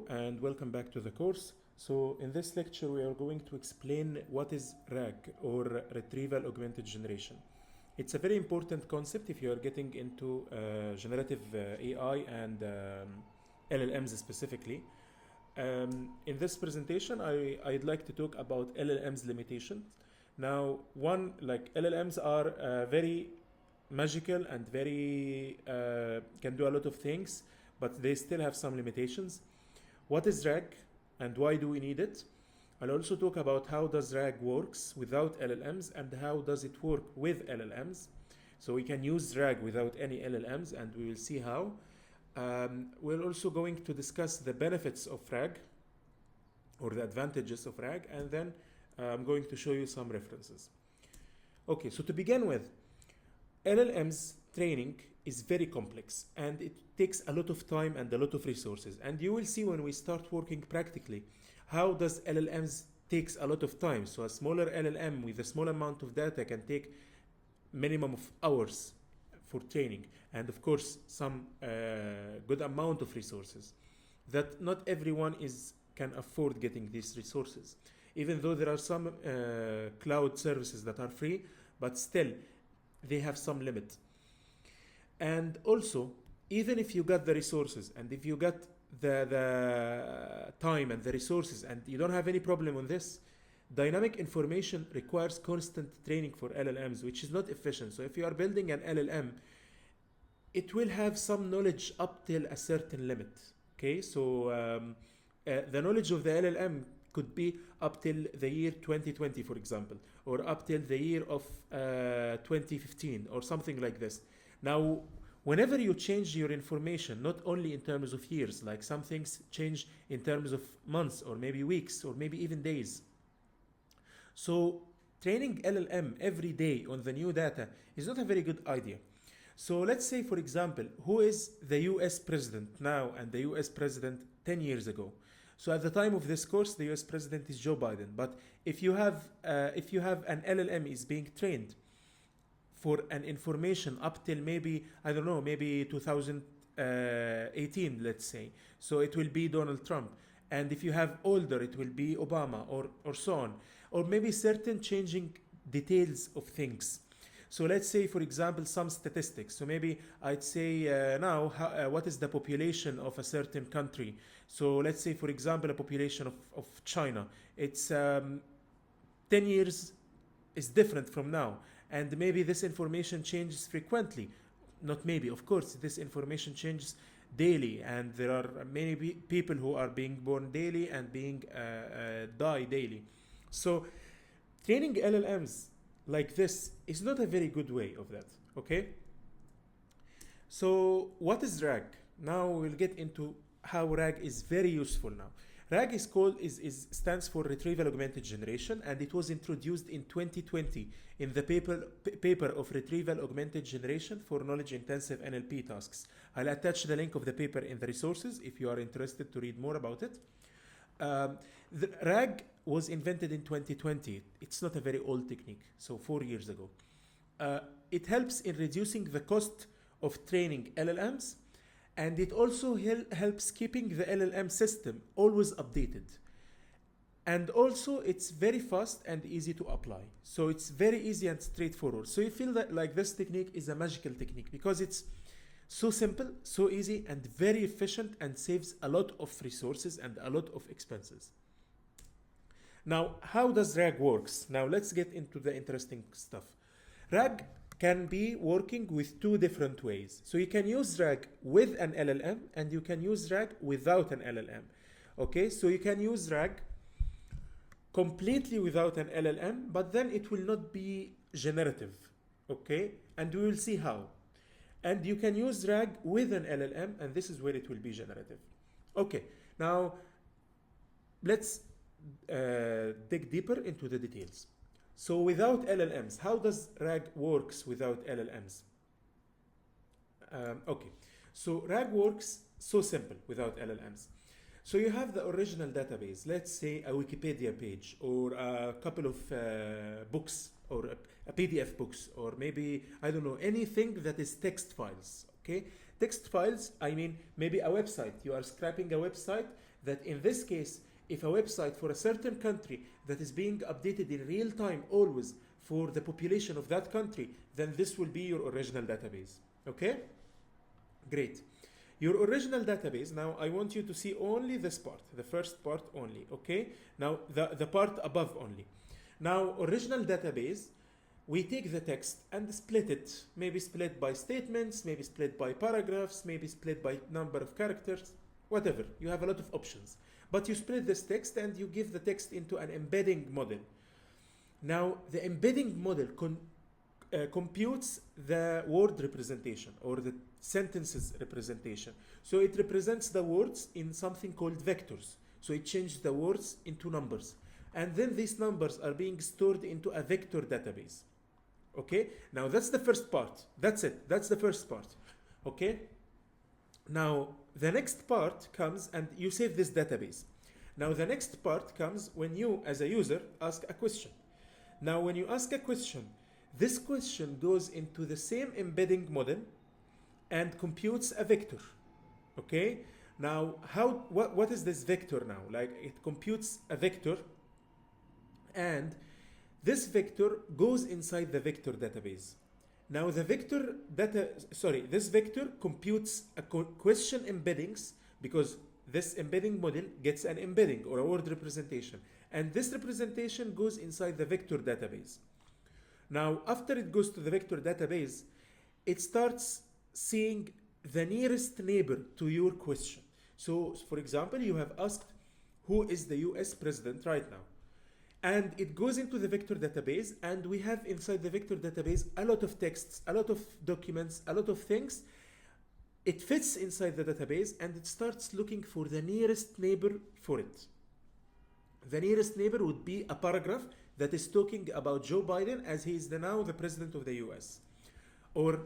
and welcome back to the course. So in this lecture we are going to explain what is RAG, or Retrieval Augmented Generation. It's a very important concept if you are getting into generative AI and LLMs specifically. In this presentation I'd like to talk about LLMs limitations. Now LLMs are very magical and very can do a lot of things, but they still have some limitations. What is RAG and why do we need it? I'll also talk about how does RAG works without LLMs and how does it work with LLMs. So we can use RAG without any LLMs and we will see how. We're also going to discuss the benefits of RAG or the advantages of RAG, and then I'm going to show you some references. Okay, so to begin with, LLMs training is very complex and it takes a lot of time and a lot of resources, and you will see when we start working practically how does LLMs takes a lot of time. So a smaller LLM with a small amount of data can take minimum of hours for training, and of course some good amount of resources that not everyone can afford getting these resources, even though there are some cloud services that are free, but still they have some limit. And also, even if you got the resources and if you got the time and the resources and you don't have any problem on this, dynamic information requires constant training for LLMs, which is not efficient. So if you are building an LLM, it will have some knowledge up till a certain limit. Okay, so the knowledge of the LLM could be up till the year 2020, for example, or up till the year of 2015 or something like this. Now, whenever you change your information, not only in terms of years, like some things change in terms of months or maybe weeks or maybe even days. So training LLM every day on the new data is not a very good idea. So let's say, for example, who is the US president now and the US president 10 years ago? So at the time of this course, the US president is Joe Biden. But if you have an LLM is being trained for an information up till maybe, I don't know, maybe 2018, let's say. So it will be Donald Trump. And if you have older, it will be Obama or so on. Or maybe certain changing details of things. So let's say, for example, some statistics. So maybe I'd say now, what is the population of a certain country? So let's say, for example, a population of China. It's 10 years is different from now. And maybe this information changes frequently. Not maybe, of course, this information changes daily. And there are many people who are being born daily and being die daily. So training LLMs like this is not a very good way of that, okay? So what is RAG? Now we'll get into how RAG is very useful now. RAG stands for Retrieval Augmented Generation, and it was introduced in 2020 in the paper of Retrieval Augmented Generation for knowledge-intensive NLP tasks. I'll attach the link of the paper in the resources if you are interested to read more about it. The RAG was invented in 2020. It's not a very old technique, so 4 years ago. It helps in reducing the cost of training LLMs, and it also helps keeping the LLM system always updated. And also it's very fast and easy to apply. So it's very easy and straightforward. So you feel that like this technique is a magical technique because it's so simple, so easy, and very efficient, and saves a lot of resources and a lot of expenses. Now, how does RAG works? Now let's get into the interesting stuff. RAG can be working with two different ways. So you can use RAG with an LLM and you can use RAG without an LLM. Okay, so you can use RAG completely without an LLM, but then it will not be generative. Okay, and we will see how. And you can use RAG with an LLM, and this is where it will be generative. Okay, now let's dig deeper into the details. So without LLMs, how does RAG works without LLMs? Okay, so RAG works so simple without LLMs. So you have the original database, let's say a Wikipedia page or a couple of books or a PDF books, or maybe, I don't know, anything that is text files, okay? Text files, I mean, maybe a website. You are scraping a website that in this case, if a website for a certain country that is being updated in real time always for the population of that country, then this will be your original database. Okay? Great. Your original database, now I want you to see only this part, the first part only, okay? Now the part above only. Now original database, we take the text and split it, maybe split by statements, maybe split by paragraphs, maybe split by number of characters, whatever. You have a lot of options. But you split this text and you give the text into an embedding model. Now the embedding model computes the word representation or the sentences representation. So it represents the words in something called vectors. So it changes the words into numbers. And then these numbers are being stored into a vector database. Okay? Now that's the first part. That's it. That's the first part. Okay? Now the next part comes and you save this database. Now the next part comes when you as a user ask a question. Now when you ask a question, this question goes into the same embedding model and computes a vector. Okay? Now what is this vector now? Like it computes a vector and this vector goes inside the vector database. Now the this vector computes a question embeddings because this embedding model gets an embedding or a word representation. And this representation goes inside the vector database. Now, after it goes to the vector database, it starts seeing the nearest neighbor to your question. So, for example, you have asked, who is the US president right now? And it goes into the vector database, and we have inside the vector database a lot of texts, a lot of documents, a lot of things. It fits inside the database, and it starts looking for the nearest neighbor for it. The nearest neighbor would be a paragraph that is talking about Joe Biden as he is now the president of the US, or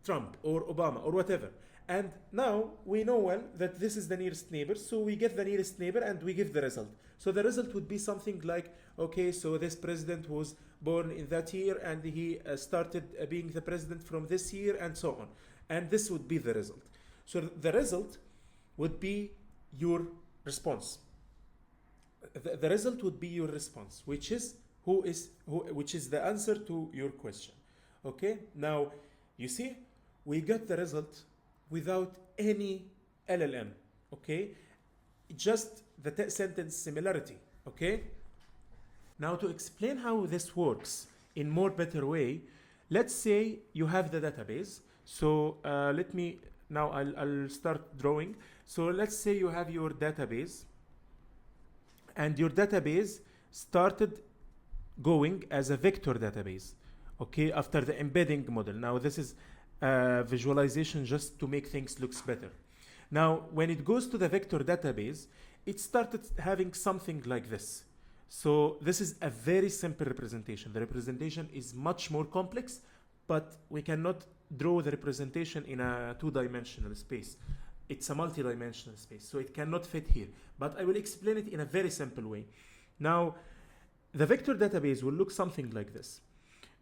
Trump, or Obama, or whatever. And now we know well that this is the nearest neighbor, so we get the nearest neighbor and we give the result. So the result would be something like, okay, so this president was born in that year and he started being the president from this year and so on. And this would be the result. So the result would be your response. The result would be your response, which is which is the answer to your question. Okay? Now, you see, we got the result without any LLM. Okay? Just the sentence similarity. Okay? Now, to explain how this works in more better way, let's say you have the database. So I'll start drawing. So let's say you have your database, and your database started going as a vector database, okay, after the embedding model. Now this is visualization just to make things looks better. Now when it goes to the vector database, it started having something like this. So this is a very simple representation. The representation is much more complex, but we cannot draw the representation in a two-dimensional space. It's a multi-dimensional space, so it cannot fit here. But I will explain it in a very simple way. Now, the vector database will look something like this.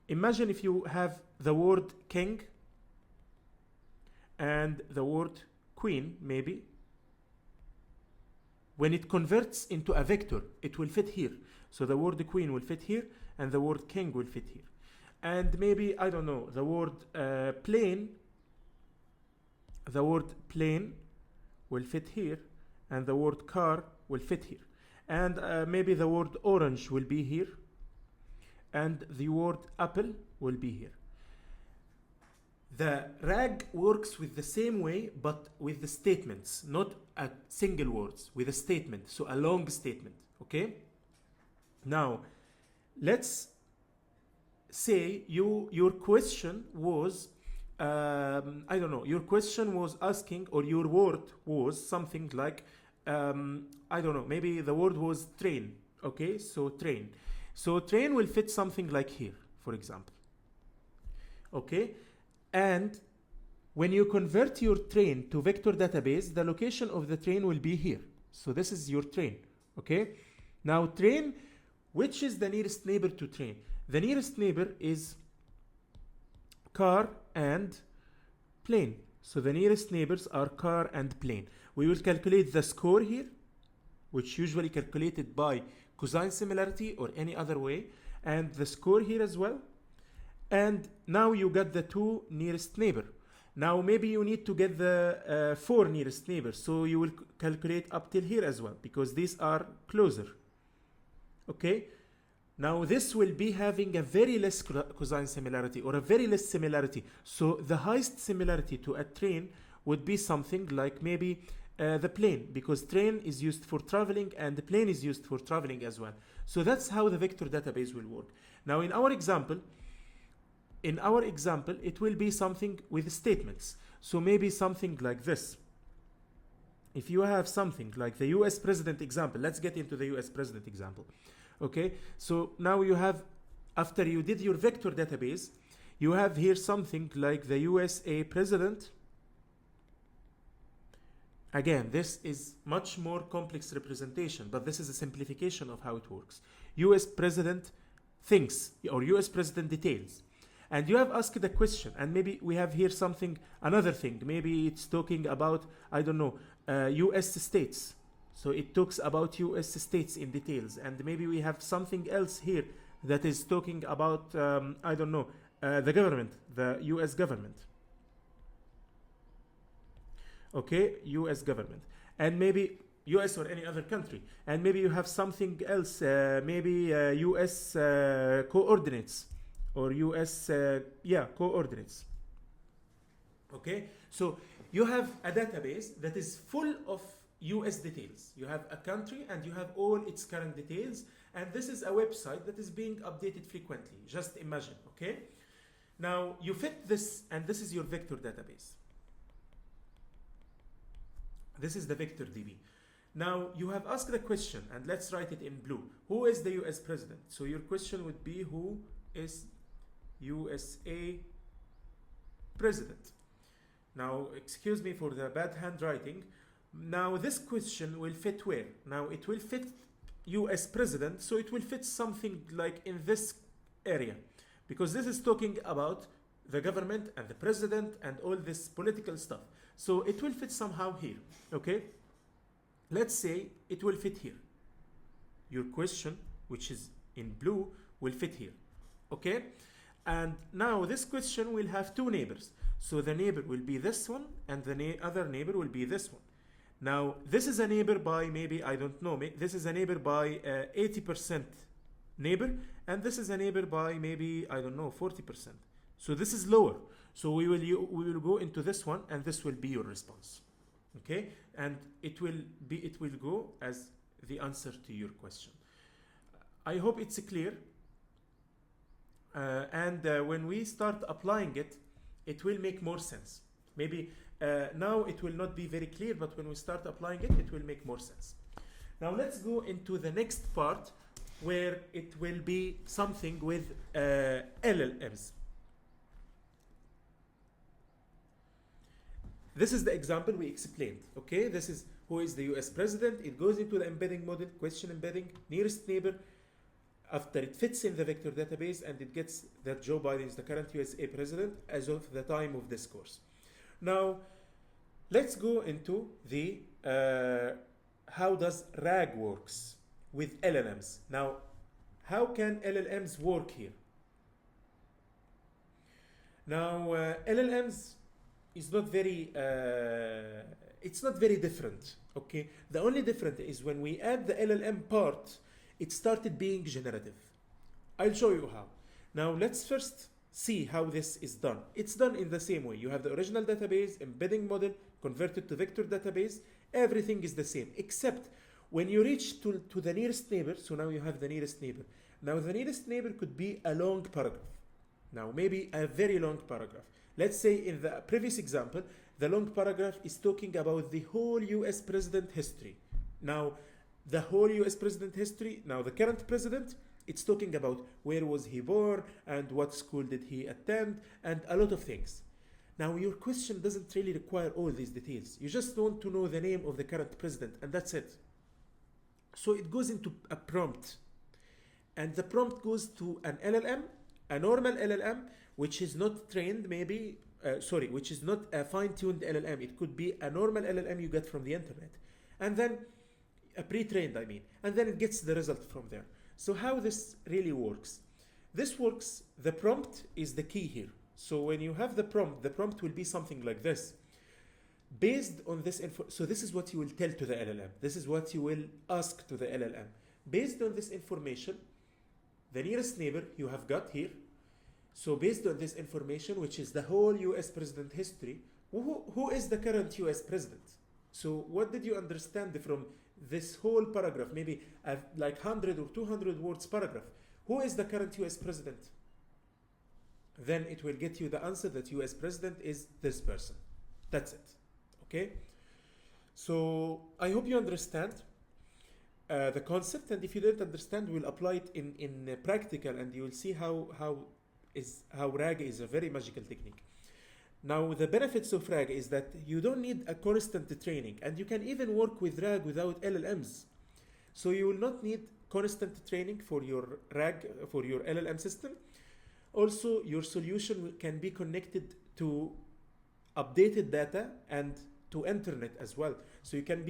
Imagine if you have the word king and the word queen, maybe. When it converts into a vector, it will fit here. So the word queen will fit here, and the word king will fit here. And maybe, I don't know, the word plane will fit here, and the word car will fit here. And maybe the word orange will be here, and the word apple will be here. The RAG works with the same way, but with the statements, not a single words, with a statement, so a long statement, okay? Now, let's say your question was, I don't know, your question was asking, or your word was something like, I don't know, maybe the word was train, okay? So train. So train will fit something like here, for example, okay? And when you convert your train to vector database, the location of the train will be here. So this is your train, okay? Now train, which is the nearest neighbor to train? The nearest neighbor is car and plane. So the nearest neighbors are car and plane. We will calculate the score here, which usually calculated by cosine similarity or any other way, and the score here as well. And now you got the 2 nearest neighbor. Now maybe you need to get the 4 nearest neighbors, so you will calculate up till here as well, because these are closer. Okay? Now this will be having a very less cosine similarity or a very less similarity. So the highest similarity to a train would be something like maybe the plane, because train is used for traveling and the plane is used for traveling as well. So that's how the vector database will work. Now in our example, it will be something with statements. So maybe something like this. If you have something like the US president example, let's get into the US president example. Okay, so now you have, after you did your vector database, you have here something like the USA president. Again, this is much more complex representation, but this is a simplification of how it works. US president things, or US president details. And you have asked a question, and maybe we have here something, another thing. Maybe it's talking about, I don't know, US states. So it talks about US states in details. And maybe we have something else here that is talking about, I don't know, the government, the US government. Okay, US government. And maybe US or any other country. And maybe you have something else, maybe US coordinates or US, coordinates. Okay, so you have a database that is full of US details. You have a country and you have all its current details, and this is a website that is being updated frequently. Just imagine, okay? Now you fit this, and this is your vector database. This is the vector DB. Now you have asked the question, and let's write it in blue. Who is the US president? So your question would be, who is USA president? Now, excuse me for the bad handwriting. Now this question will fit where? Now it will fit US president, so it will fit something like in this area, because this is talking about the government and the president and all this political stuff. So it will fit somehow here, okay? Let's say it will fit here. Your question, which is in blue, will fit here, okay? And now this question will have 2 neighbors. So the neighbor will be this one, and the other neighbor will be this one. Now, this is a neighbor by maybe, I don't know, this is a neighbor by 80% neighbor, and this is a neighbor by maybe, I don't know, 40%. So this is lower. So we will go into this one, and this will be your response. Okay? And it will go as the answer to your question. I hope it's clear. And when we start applying it, it will make more sense. Maybe now it will not be very clear, but when we start applying it, it will make more sense. Now let's go into the next part, where it will be something with LLMs. This is the example we explained. Okay, this is who is the US president. It goes into the embedding model, question embedding, nearest neighbor. After it fits in the vector database, and it gets that Joe Biden is the current USA president as of the time of this course. Now, let's go into the how does RAG works with LLMs. Now, how can LLMs work here? Now, LLMs is not very, it's not very different, okay? The only difference is when we add the LLM part, it started being generative. I'll show you how. Now let's first see how this is done. It's done in the same way. You have the original database, embedding model, converted to vector database. Everything is the same, except when you reach to the nearest neighbor, so now you have the nearest neighbor. Now the nearest neighbor could be a long paragraph. Now maybe a very long paragraph. Let's say in the previous example, the long paragraph is talking about the whole US president history. Now, the whole US president history, now the current president, it's talking about where was he born and what school did he attend and a lot of things. Now your question doesn't really require all these details. You just want to know the name of the current president, and that's it. So it goes into a prompt, and the prompt goes to an LLM, a normal LLM, which is not trained maybe, which is not a fine-tuned LLM. It could be a normal LLM you get from the internet. And then pre-trained, I mean, and then it gets the result from there. So how this really works? This works, the prompt is the key here. So when you have the prompt will be something like this. Based on this info, so this is what you will tell to the LLM. This is what you will ask to the LLM. Based on this information, the nearest neighbor you have got here. So based on this information, which is the whole US president history, who is the current US president? So what did you understand from this whole paragraph? Maybe like 100 or 200 words paragraph. Who is the current US president? Then it will get you the answer that US president is this person. That's it. Okay? So I hope you understand the concept, and if you don't understand, we'll apply it in practical, and you will see how RAG is a very magical technique. Now, the benefits of RAG is that you don't need a constant training, and you can even work with RAG without LLMs. So you will not need constant training for your RAG, for your LLM system. Also, your solution can be connected to updated data and to internet as well. So you can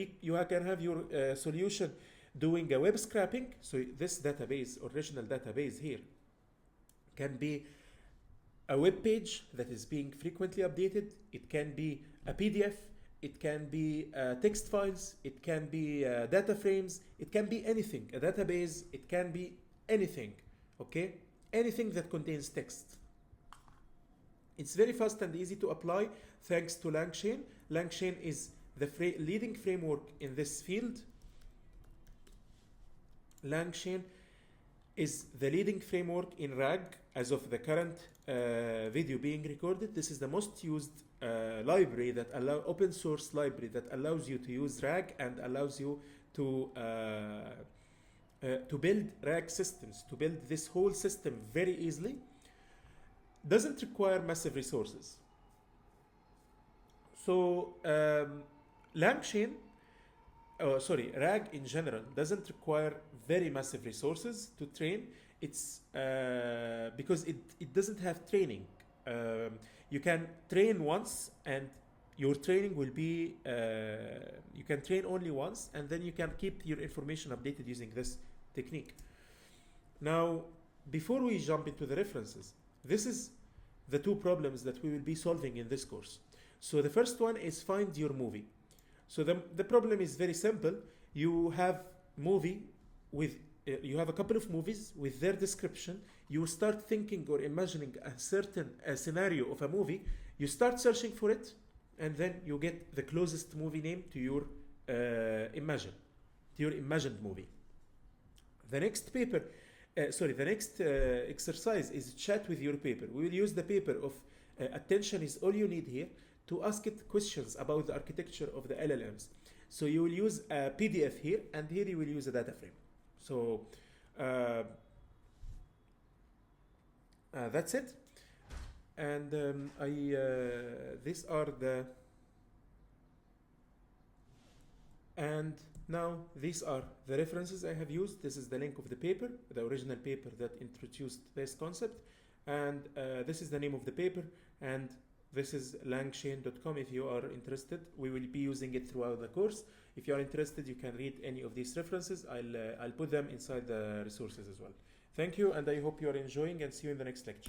have your solution doing a web scraping. So this database, original database here, can be a web page that is being frequently updated. It can be a PDF. It can be text files. It can be data frames. It can be anything. A database. It can be anything. Okay? Anything that contains text. It's very fast and easy to apply thanks to LangChain. LangChain is the leading framework in this field. LangChain is the leading framework in RAG as of the current video being recorded. This is the most used library that open source library that allows you to use RAG and allows you to build RAG systems, to build this whole system very easily. Doesn't require massive resources. So LangChain, RAG in general doesn't require very massive resources to train. It's because it doesn't have training. You can train once, and your training will be, you can train only once, and then you can keep your information updated using this technique. Now, before we jump into the references, this is the two problems that we will be solving in this course. So the first one is find your movie. So the problem is very simple. You have movie with, you have a couple of movies with their description. You start thinking or imagining a certain scenario of a movie. You start searching for it, and then you get the closest movie name to your imagined movie. The next paper, the next exercise is chat with your paper. We will use the paper of attention is all you need here to ask it questions about the architecture of the LLMs. So you will use a PDF here, and here you will use a data frame. So that's it. And these are the, and now these are the references I have used. This is the link of the paper, the original paper that introduced this concept. And this is the name of the paper. And this is langchain.com if you are interested. We will be using it throughout the course. If you are interested, you can read any of these references. I'll put them inside the resources as well. Thank you, and I hope you are enjoying, and see you in the next lecture.